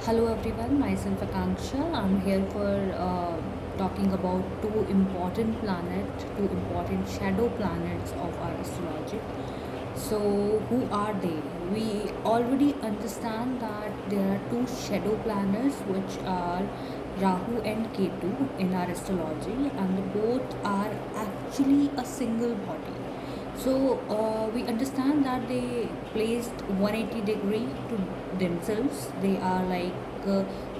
Hello everyone, myself Akanksha. I'm here for talking about two important planets, two important shadow planets of our astrology. So, who are they? We already understand that there are two shadow planets which are Rahu and Ketu in our astrology, and both are actually a single body. So we understand that they placed 180-degree to themselves. They are like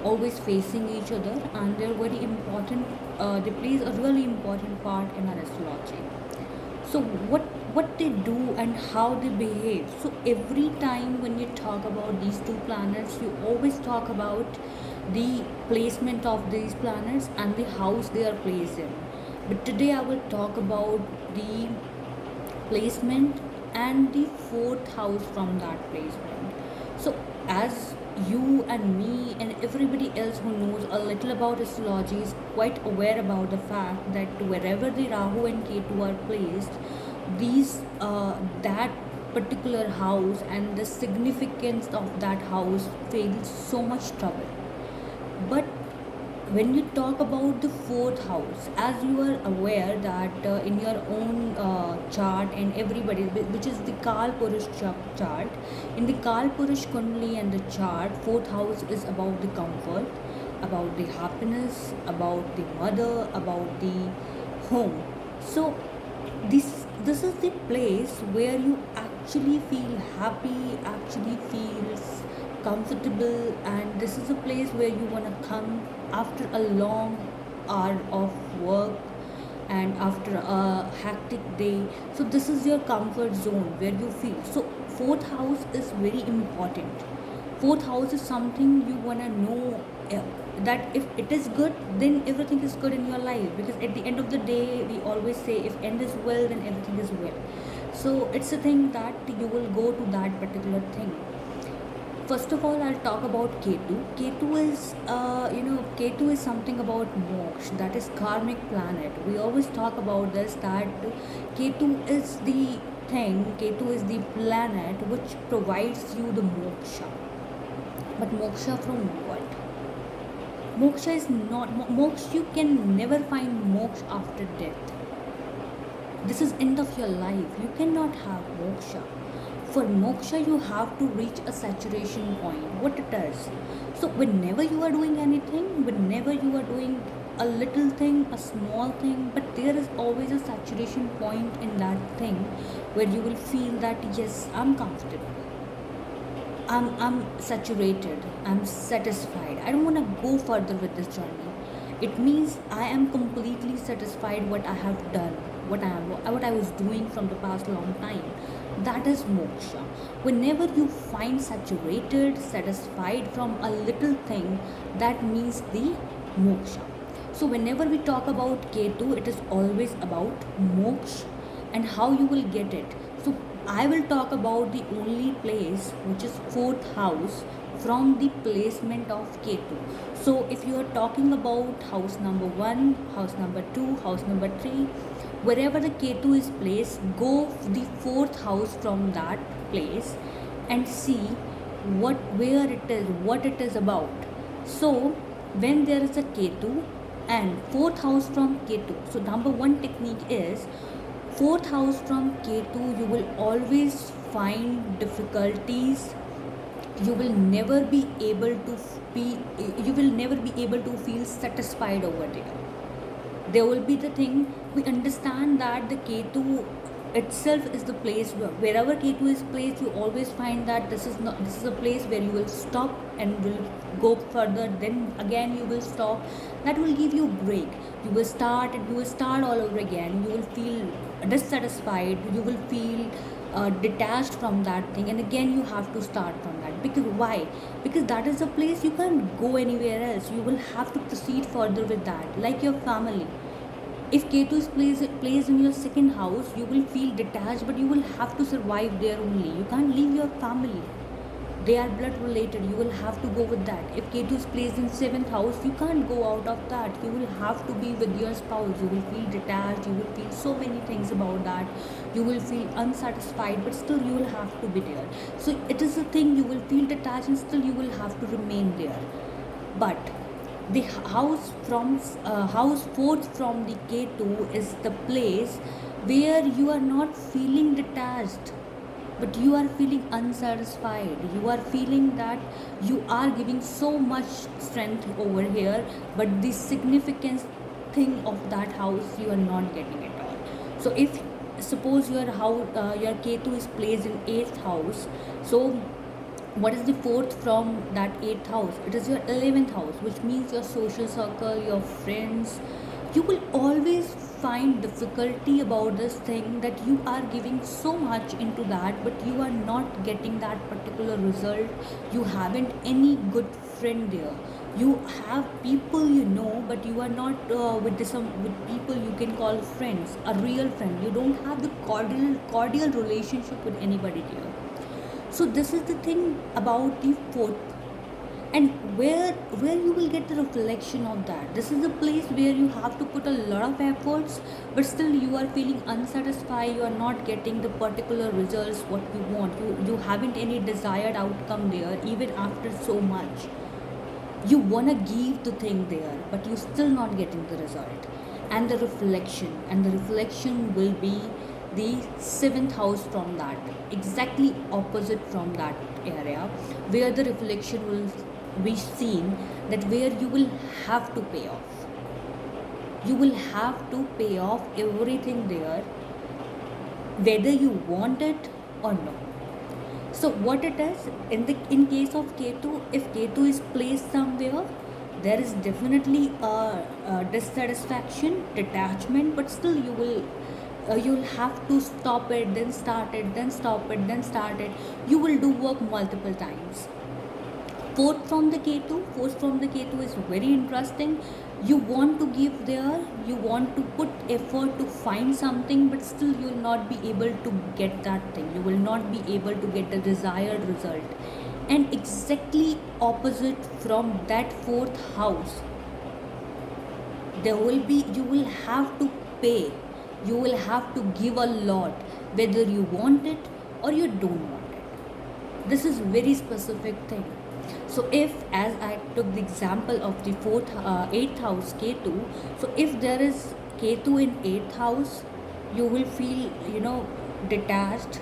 always facing each other, and they're very important. They plays a really important part in our astrology. So what they do and how they behave. So every time when you talk about these two planets, you always talk about the placement of these planets and the house they are placed in. But today I will talk about the placement and the fourth house from that placement. So, as you and me and everybody else who knows a little about astrology is quite aware about the fact that wherever the Rahu and Ketu are placed, these that particular house and the significance of that house fails so much trouble. But when you talk about the fourth house, as you are aware that in your own chart and everybody, which is the Kal Purush chart, in the Kal Purush Kundali and the chart, fourth house is about the comfort, about the happiness, about the mother, about the home. So this is the place where you actually feel happy, actually feels comfortable, and this is a place where you want to come after a long hour of work and after a hectic day. So this is your comfort zone where you feel. So fourth house is very important. Fourth house is something you want to know, that if it is good, then everything is good in your life, because at the end of the day we always say if end is well, then everything is well. So it's a thing that you will go to that particular thing. First of all, I'll talk about Ketu. Ketu is something about moksha, that is karmic planet. We always talk about this, that Ketu is the Ketu is the planet which provides you the moksha. But moksha from what? Moksha is not moksha. You can never find moksha after death. This is end of your life. You cannot have moksha. For moksha, you have to reach a saturation point. What it is. So whenever you are doing anything, whenever you are doing a little thing, a small thing, but there is always a saturation point in that thing where you will feel that yes, I'm comfortable. I'm saturated, I'm satisfied. I don't want to go further with this journey. It means I am completely satisfied what I have done, what I was doing from the past long time. That is moksha. Whenever you find saturated, satisfied from a little thing, that means the moksha. So whenever we talk about Ketu, it is always about moksha and how you will get it. So I will talk about the only place which is fourth house from the placement of Ketu. So if you are talking about house number 1, house number 2, house number 3, wherever the Ketu is placed, go the fourth house from that place and see where it is, what it is about. So when there is a Ketu and fourth house from Ketu, so number one technique is fourth house from Ketu, you will always find difficulties. You will never be able to feel satisfied over there. There will be the thing, we understand that the Ketu itself is the place wherever Ketu is placed, you always find that this is a place where you will stop and will go further, then again you will stop. That will give you a break. You will start and you will start all over again. You will feel dissatisfied, you will feel detached from that thing, and again you have to start from that. Because why? Because that is a place you can't go anywhere else. You will have to proceed further with that. Like your family, if Ketu is placed in your second house, you will feel detached, but you will have to survive there only. You can't leave your family. they are blood related, you will have to go with that. If Ketu is placed in 7th house, you can't go out of that. You will have to be with your spouse. You will feel detached, you will feel so many things about that. You will feel unsatisfied, but still you will have to be there. So it is a thing, you will feel detached and still you will have to remain there. But the house from house 4th from the Ketu is the place where you are not feeling detached, but you are feeling unsatisfied. You are feeling that you are giving so much strength over here, but the significance thing of that house you are not getting at all. So if suppose your Ketu is placed in 8th house, so what is the 4th from that 8th house? It is your 11th house, which means your social circle, your friends. You will always find difficulty about this thing, that you are giving so much into that, but you are not getting that particular result. You haven't any good friend there. You have people you know, but you are not with people you can call friends, a real friend. You don't have the cordial relationship with anybody there. So this is the thing about the 4th, and where you will get the reflection of that. This is the place where you have to put a lot of efforts, but still you are feeling unsatisfied. You are not getting the particular results what you want. You haven't any desired outcome there, even after so much. You want to give the thing there, but you still not getting the result. And the reflection will be the 7th house from that, exactly opposite from that area, where the reflection will be seen, that where you will have to pay off. You will have to pay off everything there, whether you want it or not. So what it is, in case of Ketu, if Ketu is placed somewhere, there is definitely a dissatisfaction, detachment, but still you'll have to stop it, then start it, then stop it, then start it. You will do work multiple times. Fourth from the Ketu is very interesting. You want to give there, you want to put effort to find something, but still you will not be able to get that thing. You will not be able to get the desired result. And exactly opposite from that 4th house, there will be, you will have to pay, you will have to give a lot, whether you want it or you don't want it. This is very specific thing. So if, as I took the example of the 8th house Ketu, so if there is Ketu in 8th house, you will feel, detached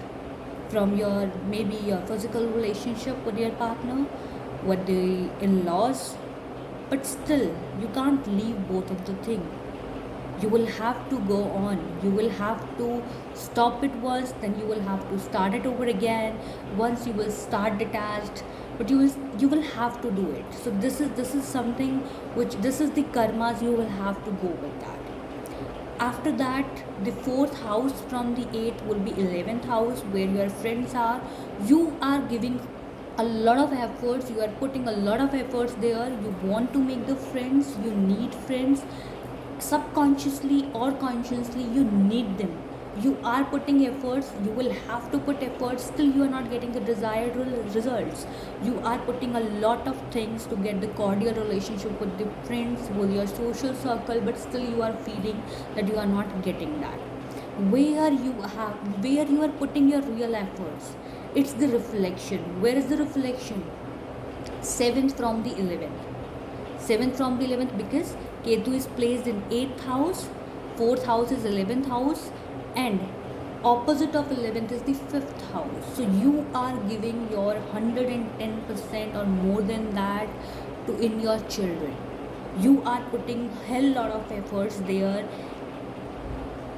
from your, maybe your physical relationship with your partner, with the in-laws, but still you can't leave both of the thing. You will have to go on. You will have to stop it once, then you will have to start it over again. Once you will start detached, but you will have to do it. So this is something which, this is the karmas, you will have to go with that. After that, the 4th house from the 8th will be 11th house, where your friends are. You are giving a lot of efforts, you are putting a lot of efforts there. You want to make the friends, you need friends. Subconsciously or consciously, you need them. You are putting efforts, you will have to put efforts, still you are not getting the desired results. You are putting a lot of things to get the cordial relationship with the friends, with your social circle, but still you are feeling that you are not getting that. Where you are putting your real efforts, it's the reflection. Where is the reflection? 7th from the 11th. 7th from the 11th, because Ketu is placed in 8th house, 4th house is 11th house, and opposite of 11th is the 5th house. So you are giving your 110% or more than that to in your children. You are putting hell lot of efforts there,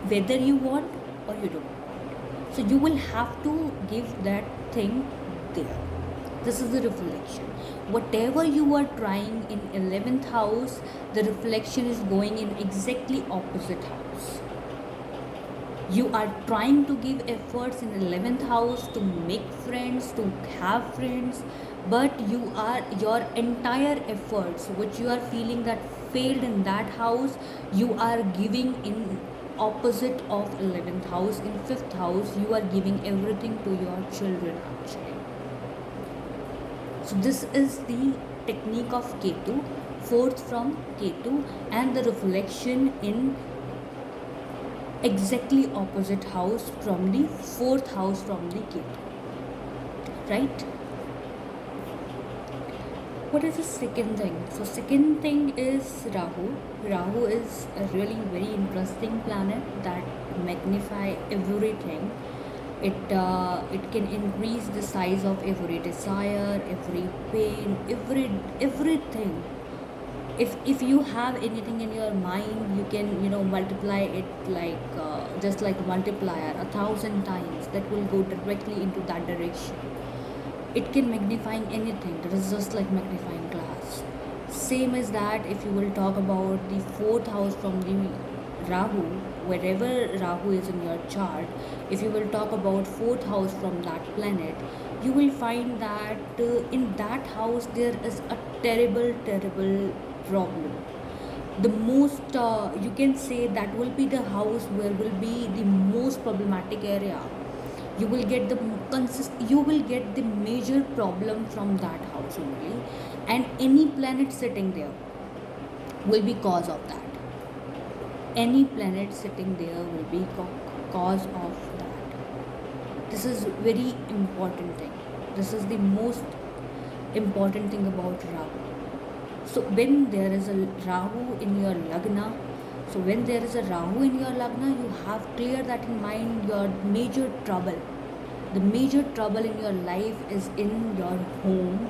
whether you want or you don't want. So you will have to give that thing there. This is the reflection. Whatever you are trying in 11th house, the reflection is going in exactly opposite house. You are trying to give efforts in 11th house to make friends, to have friends, but your entire efforts which you are feeling that failed in that house, you are giving in opposite of 11th house. In 5th house, you are giving everything to your children actually. So this is the technique of Ketu, fourth from Ketu, and the reflection in exactly opposite house from the fourth house from the Ketu, right? What is the second thing? So second thing is Rahu. Rahu is a really very interesting planet that magnify everything. It can increase the size of every desire, every pain, everything. If you have anything in your mind, you can multiply it like just like a multiplier 1,000 times. That will go directly into that direction. It can magnifying anything. That is just like magnifying glass. Same as that, if you will talk about the fourth house from the Rahu, wherever Rahu is in your chart, if you will talk about fourth house from that planet, you will find that in that house there is a terrible problem. The most you can say that will be the house where will be the most problematic area. You will get the you will get the major problem from that house only, and any planet sitting there will be cause of that. Any planet sitting there will be cause of that. This is very important thing. This is the most important thing about Rahu. So when there is a Rahu in your Lagna, so when there is a Rahu in your Lagna, you have clear that in mind your major trouble. The major trouble in your life is in your home,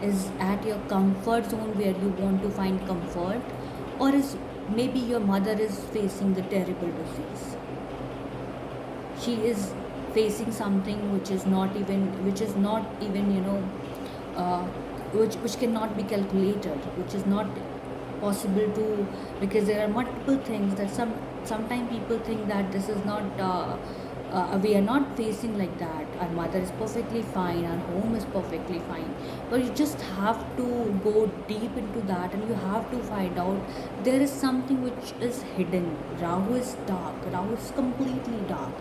is at your comfort zone where you want to find comfort, or is maybe your mother is facing the terrible disease. She is facing something which is not even uh, which cannot be calculated, which is not possible to, because there are multiple things that sometimes people think that this is not we are not facing like that. Our mother is perfectly fine, our home is perfectly fine, but you just have to go deep into that, and you have to find out there is something which is hidden. Rahu is dark, Rahu is completely dark.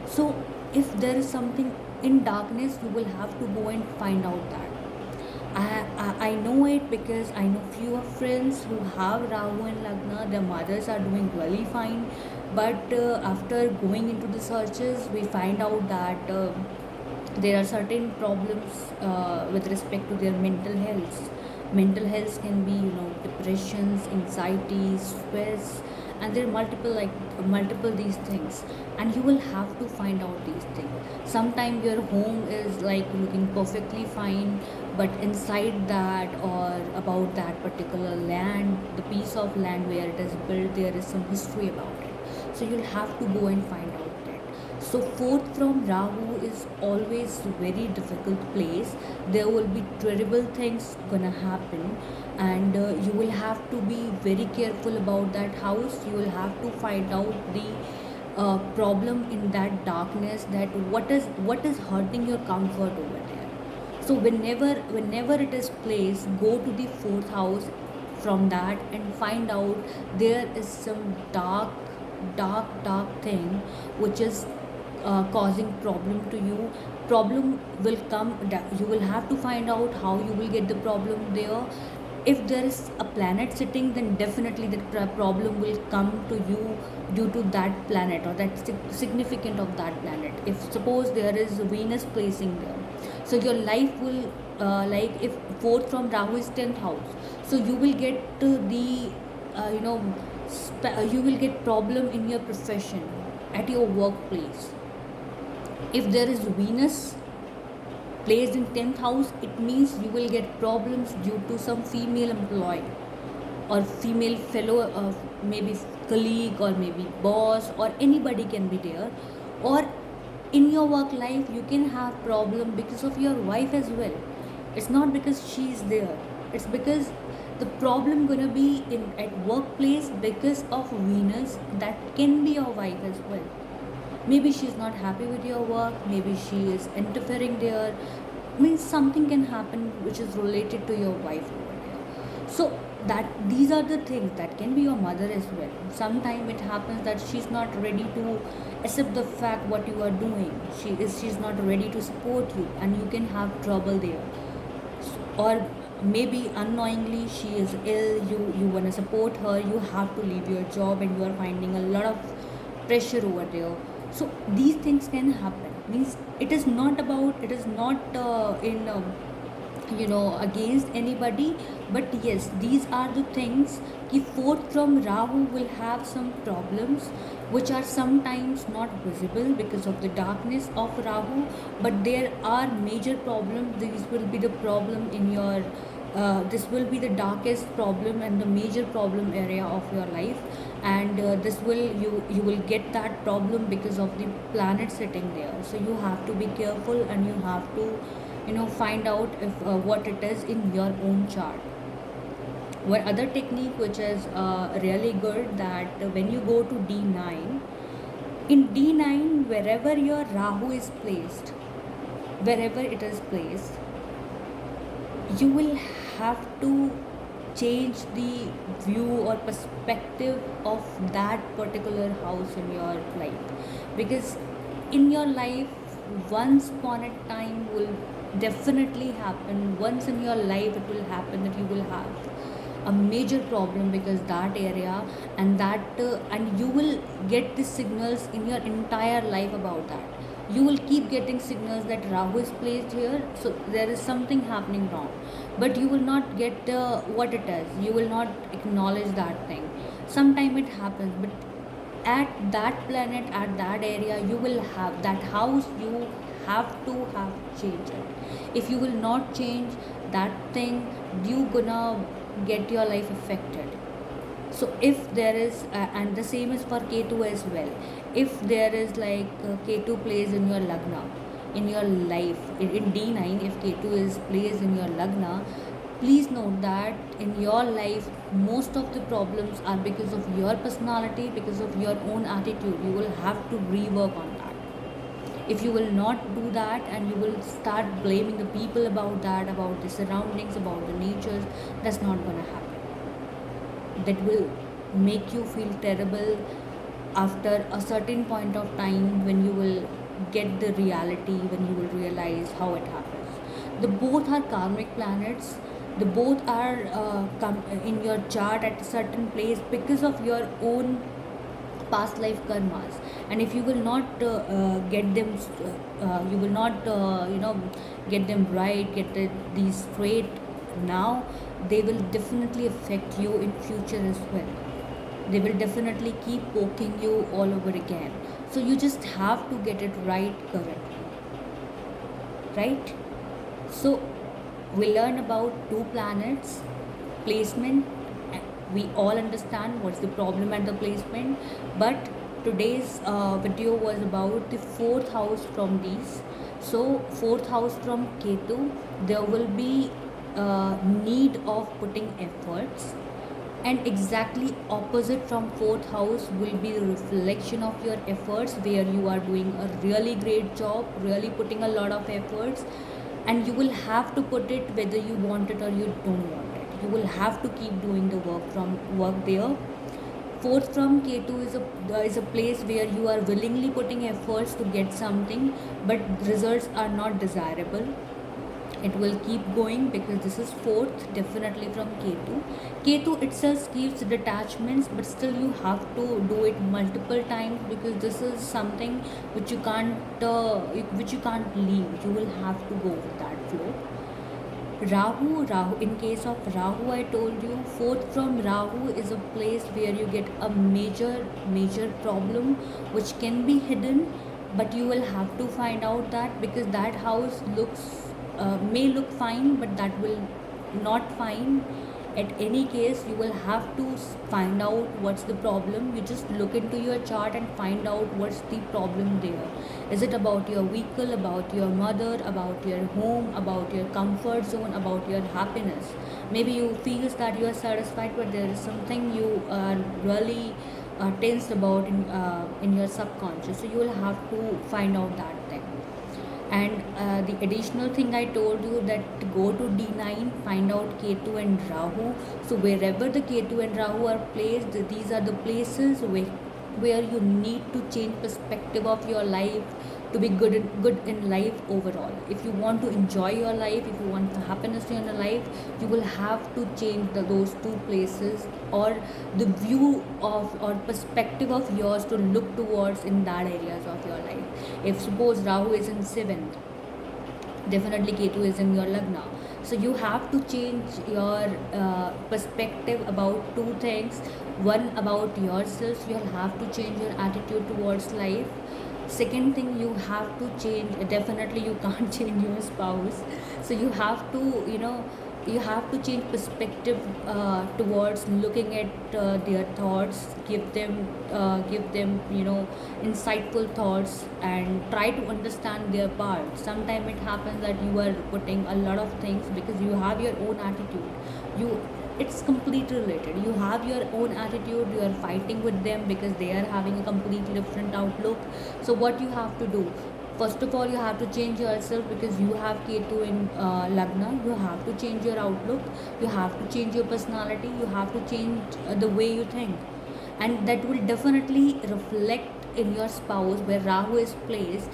So if there is something in darkness, you will have to go and find out that. I know it because I know few of friends who have Rahu and Lagna. Their mothers are doing really fine, but after going into the searches, we find out that there are certain problems with respect to their mental health. Mental health can be depressions, anxiety, stress, and there are multiple these things, and you will have to find out these things. Sometimes your home is like looking perfectly fine, but inside that or about that particular land, the piece of land where it is built, there is some history about it. So you'll have to go and find out that. So fourth from Rahu is always very difficult place. There will be terrible things gonna happen, and you will have to be very careful about that house. You will have to find out the problem in that darkness, that what is hurting your comfort over there. So whenever it is placed, go to the fourth house from that and find out there is some dark thing which is causing problem to you. Problem will come, you will have to find out how you will get the problem there. If there is a planet sitting, then definitely the problem will come to you due to that planet, or that significant of that planet. If suppose there is Venus placing there, so your life will like if fourth from Rahu is 10th house, so you will get the you will get problem in your profession, at your workplace. If there is Venus placed in 10th house, it means you will get problems due to some female employee or female fellow, maybe colleague or maybe boss, or anybody can be there. Or in your work life, you can have problem because of your wife as well. It's not because she is there, it's because the problem gonna be in at workplace because of Venus. That can be your wife as well. Maybe she's not happy with your work, maybe she is interfering there. Means something can happen which is related to your wife over there. So that these are the things that can be your mother as well. Sometimes it happens that she's not ready to accept the fact what you are doing. She's not ready to support you, and you can have trouble there. or maybe unknowingly she is ill, you want to support her, you have to leave your job and you are finding a lot of pressure over there. So these things can happen, means it is not about, it is not in against anybody, but yes, these are the things कि fourth from Rahu will have some problems which are sometimes not visible because of the darkness of Rahu, but there are major problems. These will be the problem in your this will be the darkest problem and the major problem area of your life, and this will you will get that problem because of the planet sitting there. So you have to be careful and you have to find out if what it is in your own chart. One other technique which is really good, that when you go to D9, in D9 wherever your Rahu is placed, wherever it is placed, you will have to change the view or perspective of that particular house in your life, because in your life once upon a time will definitely happen, once in your life it will happen that you will have a major problem because that area, and that and you will get the signals in your entire life about that. You will keep getting signals that Rahu is placed here, so there is something happening wrong, but you will not get what it is, you will not acknowledge that thing. Sometime it happens, but at that planet, at that area, you will have that house, you have to have change it. If you will not change that thing, you gonna get your life affected. So if there is and the same is for Ketu as well, if there is like Ketu plays in your lagna, in your life, in D9, if Ketu is placed in your lagna, please note that in your life most of the problems are because of your personality, because of your own attitude. You will have to rework on that. If you will not do that and you will start blaming the people about that, about the surroundings, about the natures, that's not going to happen. That will make you feel terrible after a certain point of time, when you will get the reality, when you will realize how it happens. The both are karmic planets, the both are in your chart at a certain place because of your own past life karmas. And if you will not get them you will not get them right, get these straight now, they will definitely affect you in future as well. They will definitely keep poking you all over again. So you just have to get it right correctly, right? So we learn about two planets placement. We all understand what's the problem at the placement, but today's video was about the fourth house from these. So fourth house from Ketu, there will be need of putting efforts, and exactly opposite from fourth house will be the reflection of your efforts, where you are doing a really great job, really putting a lot of efforts, and you will have to put it whether you want it or you don't want it. You will have to keep doing the work there. Fourth from Ketu is a place where you are willingly putting efforts to get something, but results are not desirable. It will keep going because this is fourth, definitely from Ketu. Ketu itself gives detachments, but still you have to do it multiple times, because this is something which you can't leave. You will have to go with that flow. Rahu, in case of Rahu, I told you, fourth from Rahu is a place where you get a major problem which can be hidden, but you will have to find out that, because that house may look fine, but that will not fine. At any case, you will have to find out what's the problem. You just look into your chart and find out what's the problem there. Is it about your vehicle, about your mother, about your home, about your comfort zone, about your happiness? Maybe you feel that you are satisfied, but there is something you are really tensed about in your subconscious. So you will have to find out that thing. And the additional thing I told you, that to go to D9, find out Ketu and Rahu. So wherever the Ketu and Rahu are placed, these are the places where you need to change perspective of your life, to be good in life overall. If you want to enjoy your life, if you want the happiness in your life, you will have to change those two places, or the view of or perspective of yours to look towards in that areas of your life. If suppose Rahu is in 7th, definitely Ketu is in your Lagna. So you have to change your perspective about two things. One, about yourself, you'll have to change your attitude towards life. Second thing, you have to change, definitely you can't change your spouse. So you have to, you have to change perspective towards looking at their thoughts, give them, insightful thoughts, and try to understand their part. Sometimes it happens that you are putting a lot of things because you have your own attitude. You It's completely related. You have your own attitude, you are fighting with them because they are having a completely different outlook. So what you have to do, first of all, you have to change yourself because you have Ketu in Lagna. You have to change your outlook, you have to change your personality, you have to change the way you think, and that will definitely reflect in your spouse. Where Rahu is placed,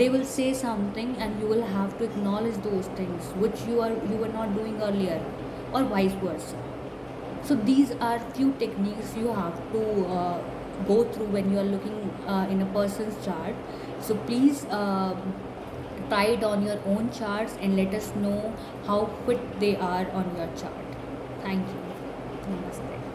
they will say something and you will have to acknowledge those things which you were not doing earlier, or vice versa. So these are few techniques you have to go through when you are looking in a person's chart. So please try it on your own charts and let us know how fit they are on your chart. Thank you. Namaste.